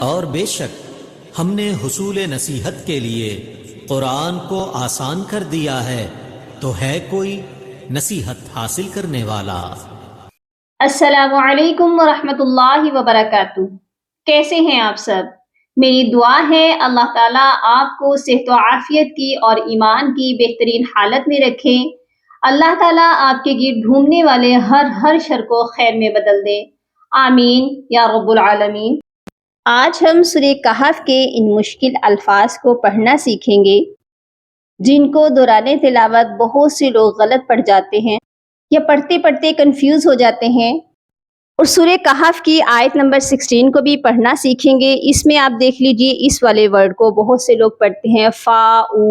اور بے شک ہم نے حصول نصیحت کے لیے قرآن کو آسان کر دیا ہے، تو ہے کوئی نصیحت حاصل کرنے والا؟ السلام علیکم ورحمۃ اللہ وبرکاتہ۔ کیسے ہیں آپ سب؟ میری دعا ہے اللہ تعالیٰ آپ کو صحت و عافیت کی اور ایمان کی بہترین حالت میں رکھے۔ اللہ تعالیٰ آپ کے گرد گھومنے والے ہر شر کو خیر میں بدل دے، آمین یا رب العالمین۔ آج ہم سورہ کہف کے ان مشکل الفاظ کو پڑھنا سیکھیں گے جن کو دوران تلاوت بہت سے لوگ غلط پڑھ جاتے ہیں یا پڑھتے پڑھتے کنفیوز ہو جاتے ہیں۔ اور سورہ کہف کی آیت نمبر 16 کو بھی پڑھنا سیکھیں گے۔ اس میں آپ دیکھ لیجئے، اس والے ورڈ کو بہت سے لوگ پڑھتے ہیں فا او،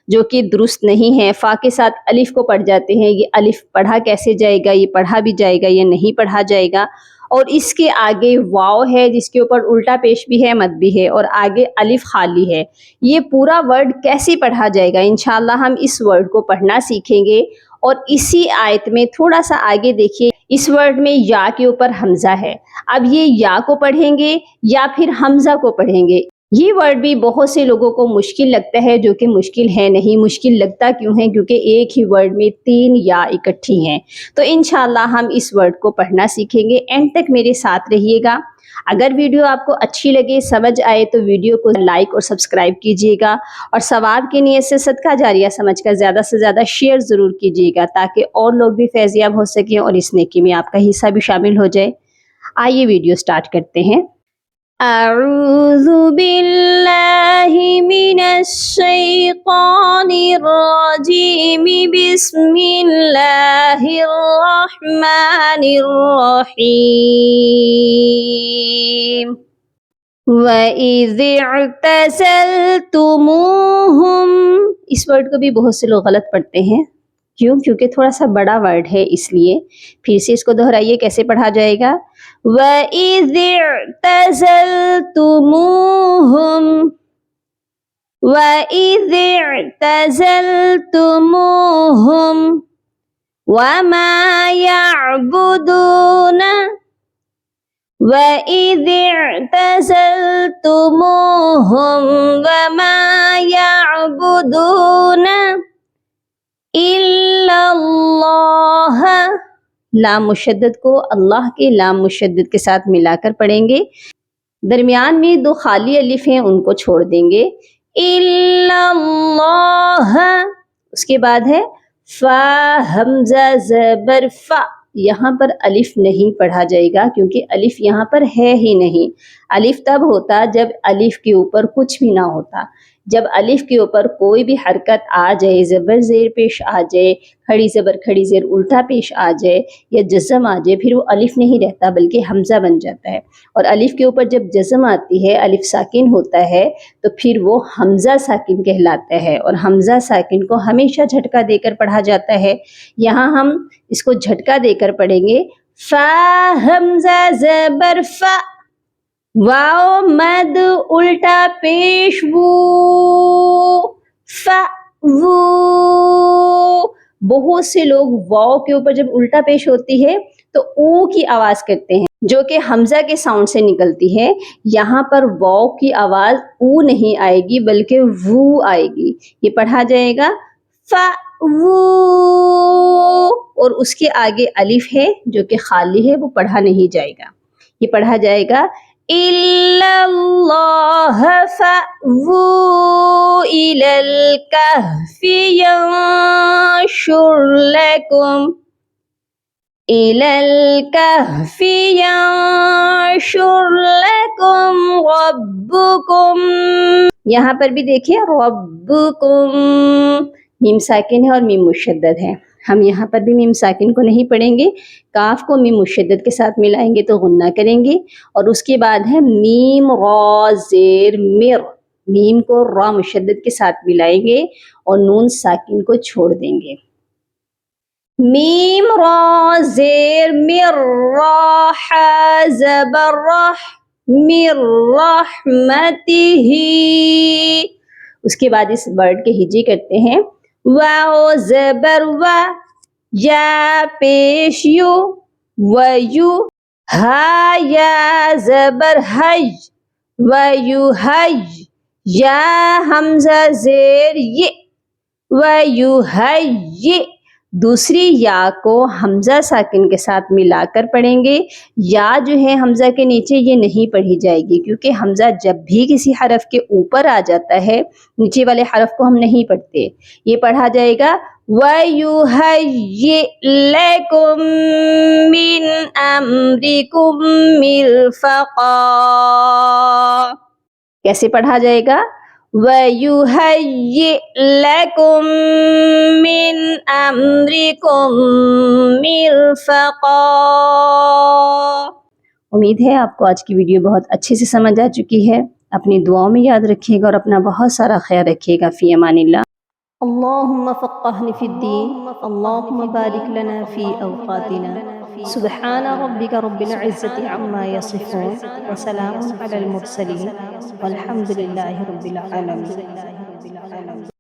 جو کہ درست نہیں ہے۔ فا کے ساتھ الف کو پڑھ جاتے ہیں۔ یہ الف پڑھا کیسے جائے گا؟ یہ پڑھا بھی جائے گا یا نہیں پڑھا جائے گا؟ اور اس کے آگے واو ہے جس کے اوپر الٹا پیش بھی ہے، مد بھی ہے، اور آگے الف خالی ہے۔ یہ پورا ورڈ کیسے پڑھا جائے گا؟ انشاءاللہ ہم اس ورڈ کو پڑھنا سیکھیں گے۔ اور اسی آیت میں تھوڑا سا آگے دیکھیے، اس ورڈ میں یا کے اوپر حمزہ ہے۔ اب یہ یا کو پڑھیں گے یا پھر حمزہ کو پڑھیں گے؟ یہ ورڈ بھی بہت سے لوگوں کو مشکل لگتا ہے، جو کہ مشکل ہے نہیں۔ مشکل لگتا کیوں ہے؟ کیونکہ ایک ہی ورڈ میں 3 یا اکٹھی ہیں۔ تو انشاءاللہ ہم اس ورڈ کو پڑھنا سیکھیں گے۔ اینڈ تک میرے ساتھ رہیے گا۔ اگر ویڈیو آپ کو اچھی لگے، سمجھ آئے تو ویڈیو کو لائک اور سبسکرائب کیجیے گا، اور ثواب کی نیت سے صدقہ جاریہ سمجھ کر زیادہ سے زیادہ شیئر ضرور کیجیے گا، تاکہ اور لوگ بھی فیضیاب ہو سکیں اور اس نیکی میں آپ کا حصہ بھی شامل ہو جائے۔ آئیے ویڈیو سٹارٹ کرتے ہیں۔ اعوذ باللہ من الشیطان الرجیم، بسم اللہ الرحمن الرحیم۔ وَإِذِ اعْتَزَلْتُمُوهُمْ، اس ورڈ کو بھی بہت سے لوگ غلط پڑھتے ہیں۔ کیوں؟ کیونکہ تھوڑا سا بڑا ورڈ ہے، اس لیے پھر سے اس کو دہرائیے، کیسے پڑھا جائے گا؟ وَإِذِ اعْتَزَلْتُمُوهُمْ، وَإِذِ اعْتَزَلْتُمُوهُمْ وَمَا يَعْبُدُونَ، وَإِذِ اعْتَزَلْتُمُوهُمْ وَمَا يَعْبُدُونَ إِلَّا اللَّهَ، لام مشدد کو اللہ کے لام مشدد کے ساتھ ملا کر پڑھیں گے۔ درمیان میں 2 خالی الف ہیں، ان کو چھوڑ دیں گے۔ إِلَّا اللَّهَ، اس کے بعد ہے فا، حمزہ زبر فا۔ یہاں پر الف نہیں پڑھا جائے گا، کیونکہ الف یہاں پر ہے ہی نہیں۔ الف تب ہوتا جب الف کے اوپر کچھ بھی نہ ہوتا۔ جب الف کے اوپر کوئی بھی حرکت آ جائے، زبر زیر پیش آ جائے، کھڑی زبر کھڑی زیر الٹا پیش آ جائے، یا جزم آ جائے، پھر وہ الف نہیں رہتا بلکہ حمزہ بن جاتا ہے۔ اور الف کے اوپر جب جزم آتی ہے، الف ساکن ہوتا ہے، تو پھر وہ حمزہ ساکن کہلاتا ہے، اور حمزہ ساکن کو ہمیشہ جھٹکا دے کر پڑھا جاتا ہے۔ یہاں ہم اس کو جھٹکا دے کر پڑھیں گے، فا حمزہ زبر فا، واو مد الٹا پیش وو، فا وو۔ بہت سے لوگ واو کے اوپر جب الٹا پیش ہوتی ہے تو او کی آواز کرتے ہیں، جو کہ حمزہ کے ساؤنڈ سے نکلتی ہے۔ یہاں پر واو کی آواز او نہیں آئے گی بلکہ وو آئے گی۔ یہ پڑھا جائے گا فا وو، اور اس کے آگے الف ہے جو کہ خالی ہے، وہ پڑھا نہیں جائے گا۔ یہ پڑھا جائے گا إِلَّا اللَّهَ فَأْوُوا إِلَى الْكَهْفِ يَنشُرْ لَكُمْ، إِلَى الْكَهْفِ يَنشُرْ لَكُمْ رَبُّكُمْ۔ یہاں پر بھی دیکھیے، رَبُّكُمْ، میم ساکن ہے اور میم مشدد ہے۔ ہم یہاں پر بھی میم ساکن کو نہیں پڑھیں گے، کاف کو میم مشدد کے ساتھ ملائیں گے تو غنہ کریں گے۔ اور اس کے بعد ہے میم را زیر مر، میم کو را مشدد کے ساتھ ملائیں گے اور نون ساکن کو چھوڑ دیں گے۔ میم را زیر مر، راح زبر رح، مر رحمتہ۔ اس کے بعد اس ورڈ کے ہجے کرتے ہیں، واو زبر وا، یا پیش یو، ویو، ہا یا زبر حج، وَيُحَيِّ یا حمزہ زیر یہ وَيُحَيِّ دوسری یا کو حمزہ ساکن کے ساتھ ملا کر پڑھیں گے. یا جو ہے حمزہ کے نیچے یہ نہیں پڑھی جائے گی کیونکہ حمزہ جب بھی کسی حرف کے اوپر آ جاتا ہے نیچے والے حرف کو ہم نہیں پڑھتے. یہ پڑھا جائے گا وَيُهَيِّئْ لَكُم مِّنْ أَمْرِكُم مِّرْفَقًا. کیسے پڑھا جائے گا؟ وَيُهَيِّئْ لَكُم مِّنْ أَمْرِكُم مِّرْفَقًا. امید ہے آپ کو آج کی ویڈیو بہت اچھے سے سمجھ آ چکی ہے. اپنی دعاؤں میں یاد رکھیے گا اور اپنا بہت سارا خیال رکھیے گا. فی امان اللہ. اللهم فقهنا في الدين، اللهم بارك لنا في أوقاتنا. سبحان ربك رب العزة عما يصفون وسلام على المرسلين والحمد لله رب العالمين.